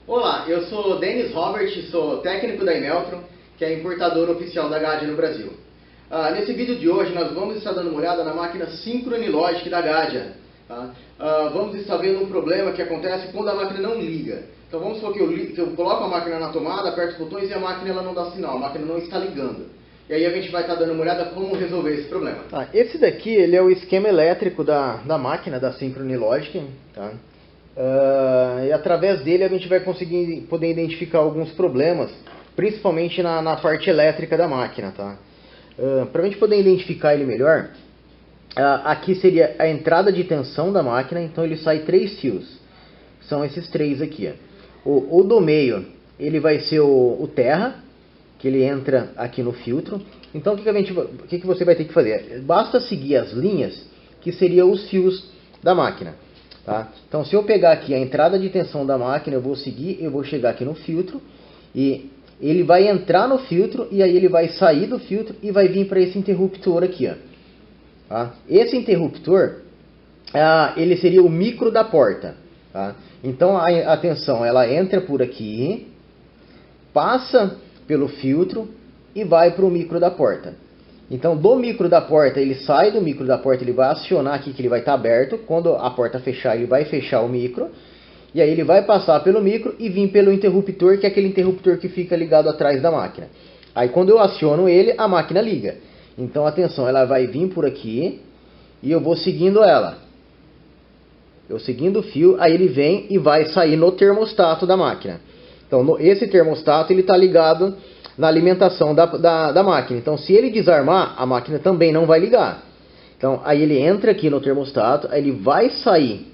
Olá, eu sou Denis Robert, sou técnico da Imeltron, que é a importadora oficial da Gadia no Brasil. Nesse vídeo de hoje nós vamos estar dando uma olhada na máquina Synchrony Logic da Gadia. Vamos estar vendo um problema que acontece quando a máquina não liga. Então vamos supor que eu coloco a máquina na tomada, aperto os botões e a máquina ela não dá sinal, a máquina não está ligando. E aí a gente vai estar dando uma olhada como resolver esse problema. Esse daqui ele é o esquema elétrico da máquina da Synchrony Logic. E através dele a gente vai poder identificar alguns problemas, principalmente na parte elétrica da máquina. Para a gente poder identificar ele melhor, aqui seria a entrada de tensão da máquina. Então ele sai 3 fios, são esses 3 aqui. O do meio ele vai ser o terra, que ele entra aqui no filtro. Então o que você vai ter que fazer? Basta seguir as linhas que seriam os fios da máquina. Então se eu pegar aqui a entrada de tensão da máquina, eu vou seguir, eu vou chegar aqui no filtro e ele vai entrar no filtro e aí ele vai sair do filtro e vai vir para esse interruptor aqui. Esse interruptor, ele seria o micro da porta. Então a tensão ela entra por aqui, passa pelo filtro e vai para o micro da porta. Então do micro da porta, ele sai do micro da porta, ele vai acionar aqui que ele vai estar aberto. Quando a porta fechar, ele vai fechar o micro. E aí ele vai passar pelo micro e vir pelo interruptor, que é aquele interruptor que fica ligado atrás da máquina. Aí quando eu aciono ele, a máquina liga. Então a tensão ela vai vir por aqui e eu vou seguindo ela. Eu seguindo o fio, aí ele vem e vai sair no termostato da máquina. Então esse termostato ele está ligado na alimentação da máquina. Então se ele desarmar, a máquina também não vai ligar. Então aí ele entra aqui no termostato, aí ele vai sair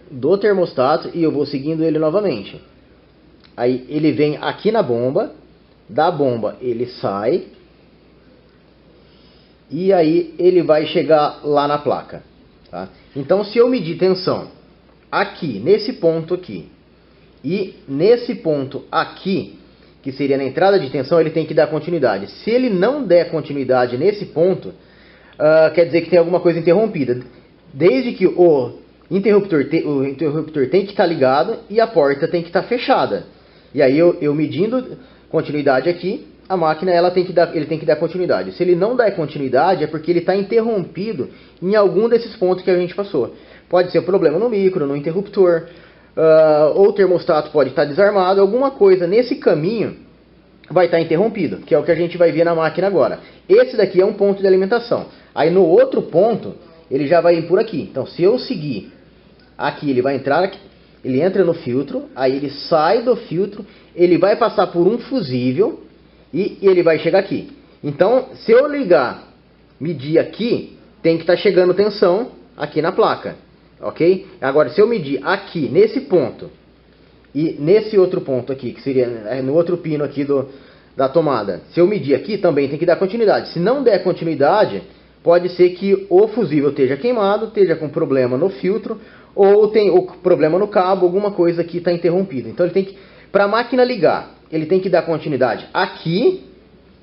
do termostato e eu vou seguindo ele novamente. Aí ele vem aqui na bomba, da bomba ele sai e aí ele vai chegar lá na placa. Então se eu medir tensão aqui, nesse ponto aqui, e nesse ponto aqui, que seria na entrada de tensão, ele tem que dar continuidade. Se ele não der continuidade nesse ponto, quer dizer que tem alguma coisa interrompida. Desde que o interruptor tem que estar ligado e a porta tem que estar fechada. E aí eu medindo continuidade aqui, a máquina ele tem que dar continuidade. Se ele não der continuidade, é porque ele está interrompido em algum desses pontos que a gente passou. Pode ser um problema no micro, no interruptor, ou o termostato pode estar desarmado. Alguma coisa nesse caminho vai estar interrompido, que é o que a gente vai ver na máquina agora. Esse daqui é um ponto de alimentação. Aí no outro ponto, ele já vai ir por aqui. Então se eu seguir aqui, ele vai entrar aqui, ele entra no filtro, aí ele sai do filtro, ele vai passar por um fusível e ele vai chegar aqui. Então se eu ligar, medir aqui, tem que estar chegando tensão aqui na placa. Ok? Agora, se eu medir aqui, nesse ponto, e nesse outro ponto aqui, que seria no outro pino aqui da tomada, se eu medir aqui, também tem que dar continuidade. Se não der continuidade, pode ser que o fusível esteja queimado, esteja com problema no filtro, ou tem problema no cabo, alguma coisa aqui está interrompida. Então, ele tem que, para a máquina ligar, ele tem que dar continuidade aqui,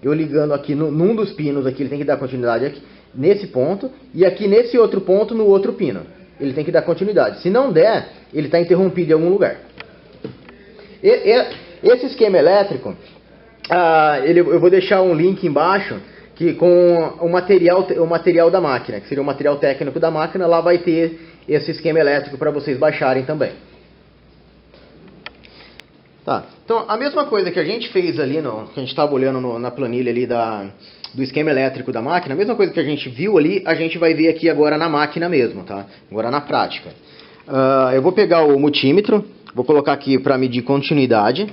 eu ligando aqui num dos pinos aqui, ele tem que dar continuidade aqui, nesse ponto, e aqui nesse outro ponto, no outro pino. Ele tem que dar continuidade. Se não der, ele está interrompido em algum lugar. Esse esquema elétrico, eu vou deixar um link embaixo com o material da máquina, que seria o material técnico da máquina. Lá vai ter esse esquema elétrico para vocês baixarem também. Então, a mesma coisa que a gente fez ali, que a gente estava olhando na planilha ali do esquema elétrico da máquina, a mesma coisa que a gente viu ali, a gente vai ver aqui agora na máquina mesmo, agora na prática. Eu vou pegar o multímetro, vou colocar aqui para medir continuidade.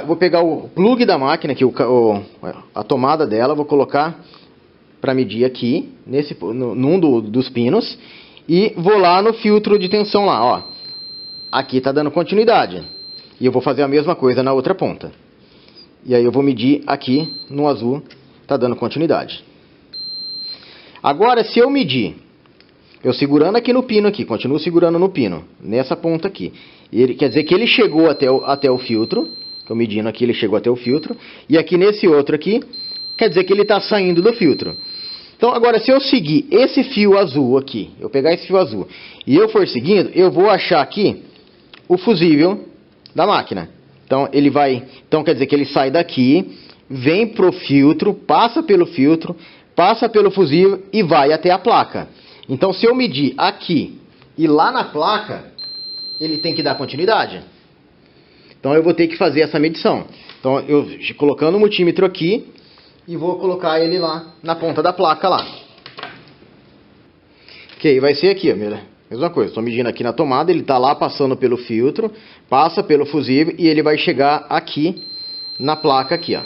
Vou pegar o plug da máquina, aqui, a tomada dela, vou colocar para medir aqui, num dos pinos, e vou lá no filtro de tensão lá, aqui está dando continuidade. E eu vou fazer a mesma coisa na outra ponta. E aí eu vou medir aqui no azul, está dando continuidade. Agora, se eu medir, eu segurando aqui no pino, continuo segurando no pino, nessa ponta aqui. Quer dizer que ele chegou até o filtro, estou medindo aqui, ele chegou até o filtro. E aqui nesse outro aqui, quer dizer que ele está saindo do filtro. Então agora se eu seguir esse fio azul aqui, eu pegar esse fio azul e eu for seguindo, eu vou achar aqui o fusível da máquina. Então ele vai, então quer dizer que ele sai daqui, vem pro filtro, passa pelo filtro, passa pelo fusível e vai até a placa. Então se eu medir aqui e lá na placa, ele tem que dar continuidade. Então eu vou ter que fazer essa medição. Então eu colocando o multímetro aqui e vou colocar ele lá na ponta da placa lá. Ok, vai ser aqui, ó, mesma coisa. Estou medindo aqui na tomada, ele está lá passando pelo filtro, passa pelo fusível e ele vai chegar aqui na placa aqui, ó.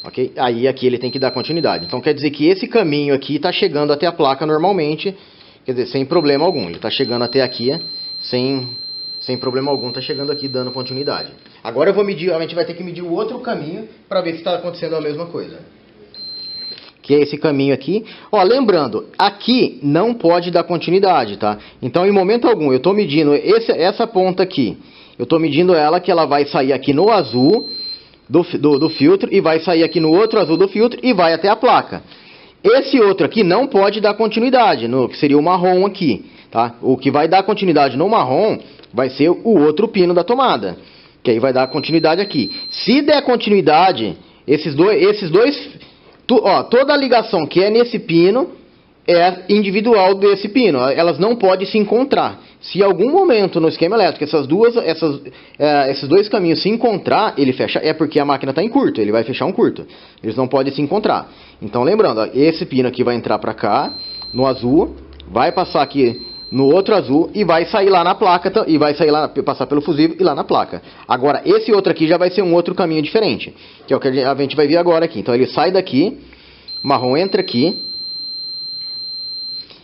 Ok? Aí aqui ele tem que dar continuidade. Então quer dizer que esse caminho aqui está chegando até a placa normalmente, quer dizer, sem problema algum. Ele está chegando até aqui sem problema algum, está chegando aqui dando continuidade. Agora eu vou medir, a gente vai ter que medir o outro caminho para ver se está acontecendo a mesma coisa. Que é esse caminho aqui. Ó, lembrando, aqui não pode dar continuidade, tá? Então, em momento algum, eu estou medindo essa ponta aqui. Eu estou medindo ela, que ela vai sair aqui no azul do filtro e vai sair aqui no outro azul do filtro e vai até a placa. Esse outro aqui não pode dar continuidade, que seria o marrom aqui, tá? O que vai dar continuidade no marrom vai ser o outro pino da tomada, que aí vai dar continuidade aqui. Se der continuidade, esses dois toda a ligação que é nesse pino é individual desse pino. Elas não podem se encontrar. Se em algum momento no esquema elétrico esses dois caminhos se encontrar, ele fecha. É porque a máquina está em curto. Ele vai fechar um curto. Eles não podem se encontrar. Então lembrando, ó, esse pino aqui vai entrar para cá no azul, vai passar aqui no outro azul e vai sair lá na placa e vai sair lá, passar pelo fusível e lá na placa. Agora esse outro aqui já vai ser um outro caminho diferente, que é o que a gente vai ver agora aqui. Então ele sai daqui, marrom entra aqui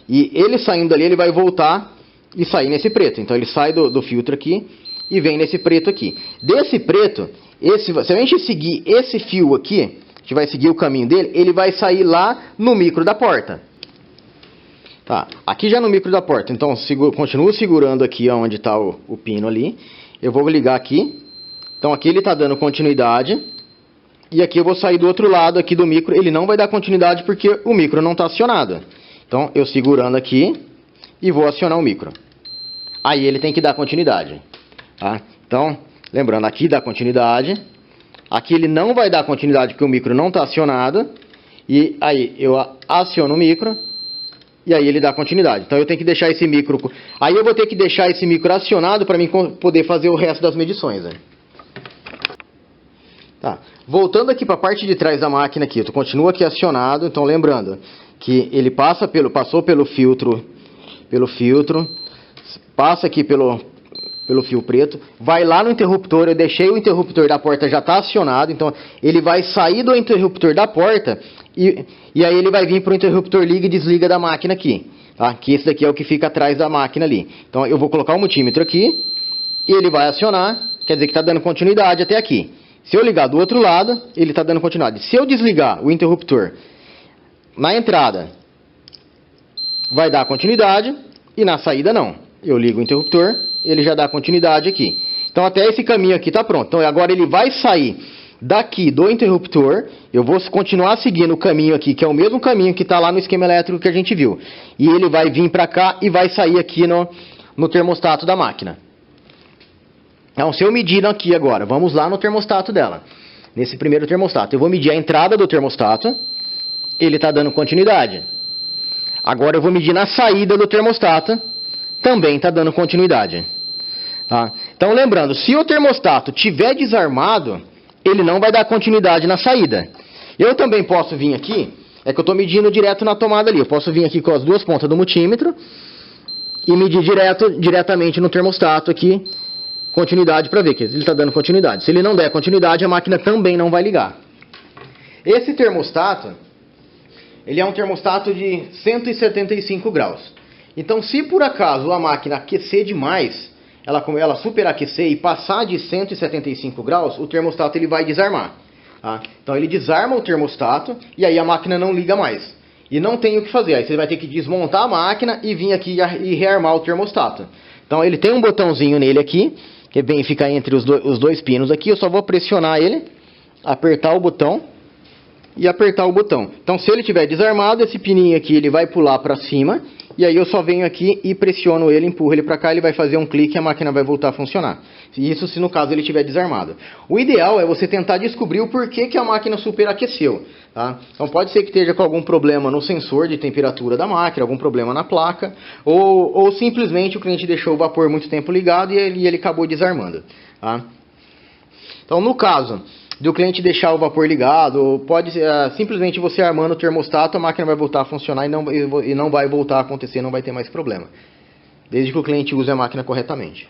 e ele saindo ali ele vai voltar e sair nesse preto. Então ele sai do filtro aqui e vem nesse preto aqui. Desse preto, se a gente seguir esse fio aqui, a gente vai seguir o caminho dele, ele vai sair lá no micro da porta. Tá, aqui já no micro da porta, então continuo segurando aqui onde está o pino ali. Eu vou ligar aqui. Então aqui ele está dando continuidade. E aqui eu vou sair do outro lado aqui do micro. Ele não vai dar continuidade porque o micro não está acionado. Então eu segurando aqui e vou acionar o micro. Aí ele tem que dar continuidade. Tá? Então, lembrando, aqui dá continuidade. Aqui ele não vai dar continuidade porque o micro não está acionado. E aí eu aciono o micro. E aí ele dá continuidade. Então eu tenho que deixar esse micro... Aí eu vou ter que deixar esse micro acionado para mim poder fazer o resto das medições. Né? Tá. Voltando aqui para a parte de trás da máquina aqui. Tu continua aqui acionado. Então lembrando que ele passou pelo filtro. Passa aqui pelo fio preto. Vai lá no interruptor. Eu deixei o interruptor da porta já está acionado. Então ele vai sair do interruptor da porta... E aí ele vai vir para o interruptor liga e desliga da máquina aqui. Tá? Que esse daqui é o que fica atrás da máquina ali. Então eu vou colocar o multímetro aqui. E ele vai acionar. Quer dizer que está dando continuidade até aqui. Se eu ligar do outro lado, ele está dando continuidade. Se eu desligar o interruptor na entrada, vai dar continuidade. E na saída não. Eu ligo o interruptor, ele já dá continuidade aqui. Então até esse caminho aqui está pronto. Então agora ele vai sair daqui do interruptor, eu vou continuar seguindo o caminho aqui, que é o mesmo caminho que está lá no esquema elétrico que a gente viu. E ele vai vir para cá e vai sair aqui no termostato da máquina. Então, se eu medir aqui agora, vamos lá no termostato dela. Nesse primeiro termostato, eu vou medir a entrada do termostato, ele está dando continuidade. Agora eu vou medir na saída do termostato, também está dando continuidade. Tá? Então lembrando, se o termostato estiver desarmado, ele não vai dar continuidade na saída. Eu também posso vir aqui, é que eu estou medindo direto na tomada ali. Eu posso vir aqui com as duas pontas do multímetro e medir diretamente no termostato aqui, continuidade para ver que ele está dando continuidade. Se ele não der continuidade, a máquina também não vai ligar. Esse termostato, ele é um termostato de 175 graus. Então, se por acaso a máquina aquecer demais, ela superaquecer e passar de 175 graus, o termostato ele vai desarmar. Tá? Então ele desarma o termostato e aí a máquina não liga mais. E não tem o que fazer. Aí você vai ter que desmontar a máquina e vir aqui e rearmar o termostato. Então ele tem um botãozinho nele aqui, que fica entre os dois pinos aqui. Eu só vou pressionar ele, apertar o botão e apertar o botão. Então se ele estiver desarmado, esse pininho aqui ele vai pular para cima e aí eu só venho aqui e pressiono ele, empurro ele para cá, ele vai fazer um clique e a máquina vai voltar a funcionar. Isso se no caso ele estiver desarmado. O ideal é você tentar descobrir o porquê que a máquina superaqueceu. Tá? Então pode ser que esteja com algum problema no sensor de temperatura da máquina, algum problema na placa, ou simplesmente o cliente deixou o vapor muito tempo ligado e ele acabou desarmando. Tá? Então no caso do cliente deixar o vapor ligado, pode simplesmente você armando o termostato, a máquina vai voltar a funcionar e não vai voltar a acontecer, não vai ter mais problema. Desde que o cliente use a máquina corretamente.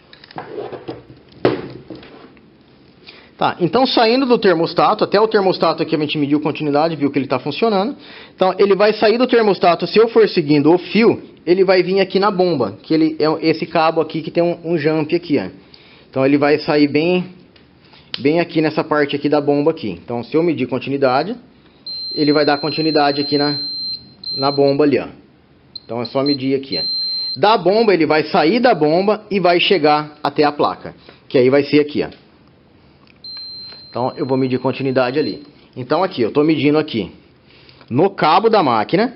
Tá, então saindo do termostato, até o termostato aqui a gente mediu continuidade, viu que ele está funcionando. Então ele vai sair do termostato, se eu for seguindo o fio, ele vai vir aqui na bomba, que ele é esse cabo aqui que tem um jump aqui. Ó. Então ele vai sair bem aqui nessa parte aqui da bomba aqui. Então se eu medir continuidade, ele vai dar continuidade aqui na bomba ali. Ó. Então é só medir aqui. Ó. Da bomba ele vai sair da bomba e vai chegar até a placa, que aí vai ser aqui. Ó. Então eu vou medir continuidade ali. Então aqui, eu estou medindo aqui no cabo da máquina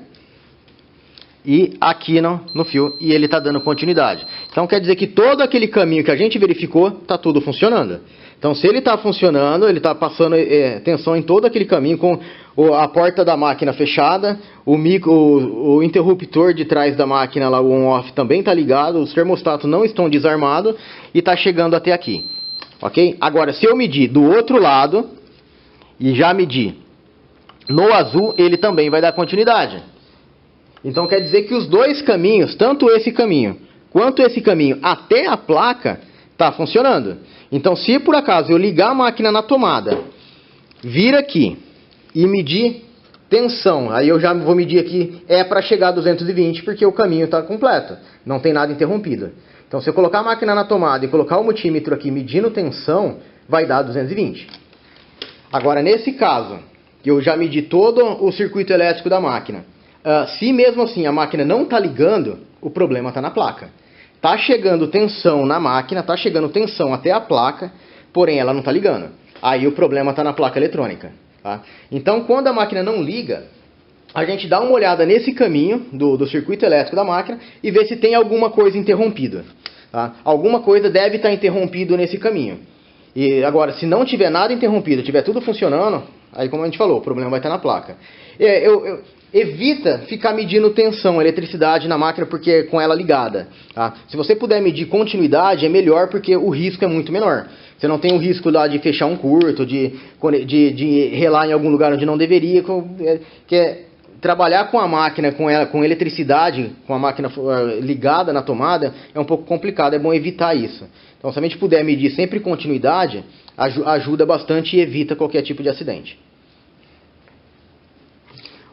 e aqui no fio, e ele está dando continuidade. Então quer dizer que todo aquele caminho que a gente verificou, está tudo funcionando. Então se ele está funcionando, ele está passando tensão em todo aquele caminho, com a porta da máquina fechada, o interruptor de trás da máquina, lá, o on-off também está ligado, os termostatos não estão desarmados e está chegando até aqui. Ok? Agora, se eu medir do outro lado e já medir no azul, ele também vai dar continuidade. Então quer dizer que os dois caminhos, tanto esse caminho quanto esse caminho até a placa, está funcionando. Então se por acaso eu ligar a máquina na tomada, vir aqui e medir tensão, aí eu já vou medir aqui, é para chegar a 220 porque o caminho está completo, não tem nada interrompido. Então, se eu colocar a máquina na tomada e colocar o multímetro aqui medindo tensão, vai dar 220. Agora, nesse caso, que eu já medi todo o circuito elétrico da máquina, se mesmo assim a máquina não está ligando, o problema está na placa. Está chegando tensão na máquina, está chegando tensão até a placa, porém ela não está ligando. Aí o problema está na placa eletrônica. Tá? Então, quando a máquina não liga, a gente dá uma olhada nesse caminho do circuito elétrico da máquina e vê se tem alguma coisa interrompida. Tá? Alguma coisa deve estar interrompido nesse caminho. E agora, se não tiver nada interrompido, tiver tudo funcionando, aí como a gente falou, o problema vai estar na placa. Evita ficar medindo tensão, eletricidade na máquina porque com ela ligada. Tá? Se você puder medir continuidade, é melhor porque o risco é muito menor. Você não tem o risco lá de fechar um curto, de relar em algum lugar onde não deveria, trabalhar com a máquina, com eletricidade, com a máquina ligada na tomada, é um pouco complicado, é bom evitar isso. Então, se a gente puder medir sempre continuidade, ajuda bastante e evita qualquer tipo de acidente.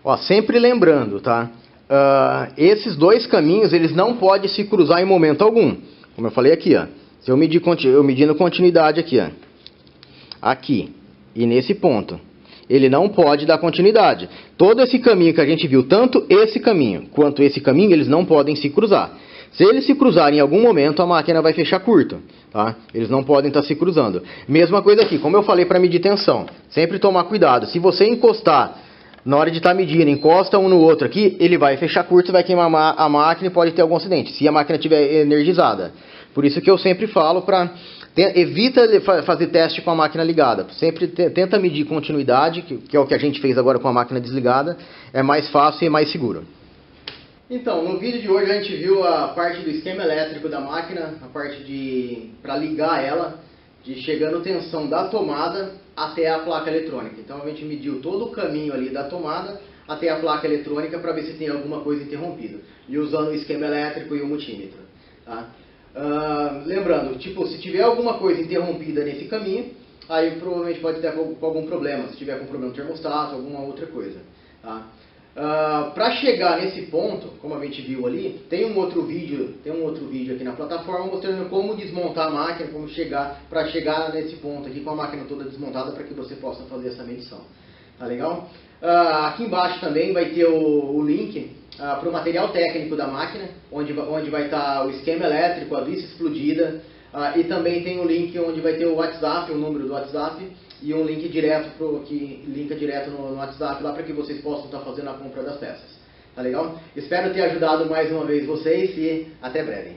Ó, sempre lembrando, tá? Esses dois caminhos, eles não podem se cruzar em momento algum. Como eu falei aqui, ó. Se eu medindo continuidade aqui, ó. Aqui. E nesse ponto. Ele não pode dar continuidade. Todo esse caminho que a gente viu, tanto esse caminho quanto esse caminho, eles não podem se cruzar. Se eles se cruzarem em algum momento, a máquina vai fechar curto. Tá? Eles não podem estar se cruzando. Mesma coisa aqui, como eu falei para medir tensão. Sempre tomar cuidado. Se você encostar, na hora de estar medindo, encosta um no outro aqui, ele vai fechar curto, vai queimar a máquina e pode ter algum acidente, se a máquina estiver energizada. Por isso que eu sempre falo para... Evita fazer teste com a máquina ligada. Sempre tenta medir continuidade, que é o que a gente fez agora com a máquina desligada. É mais fácil e mais seguro. Então, no vídeo de hoje a gente viu a parte do esquema elétrico da máquina, a parte para ligar ela, de chegando tensão da tomada até a placa eletrônica. Então a gente mediu todo o caminho ali da tomada até a placa eletrônica para ver se tem alguma coisa interrompida. E usando o esquema elétrico e o multímetro. Tá? Lembrando, tipo, se tiver alguma coisa interrompida nesse caminho, aí provavelmente pode ter algum problema, se tiver com problema no termostato, alguma outra coisa. Tá? Para chegar nesse ponto, como a gente viu ali, tem um outro vídeo aqui na plataforma mostrando como desmontar a máquina, como para chegar nesse ponto aqui com a máquina toda desmontada para que você possa fazer essa medição. Tá legal? Aqui embaixo também vai ter o link para o material técnico da máquina, onde vai estar o esquema elétrico, a vista explodida, e também tem o link onde vai ter o WhatsApp, o número do WhatsApp, e um link direto que linka direto no WhatsApp lá para que vocês possam estar fazendo a compra das peças. Tá legal? Espero ter ajudado mais uma vez vocês e até breve.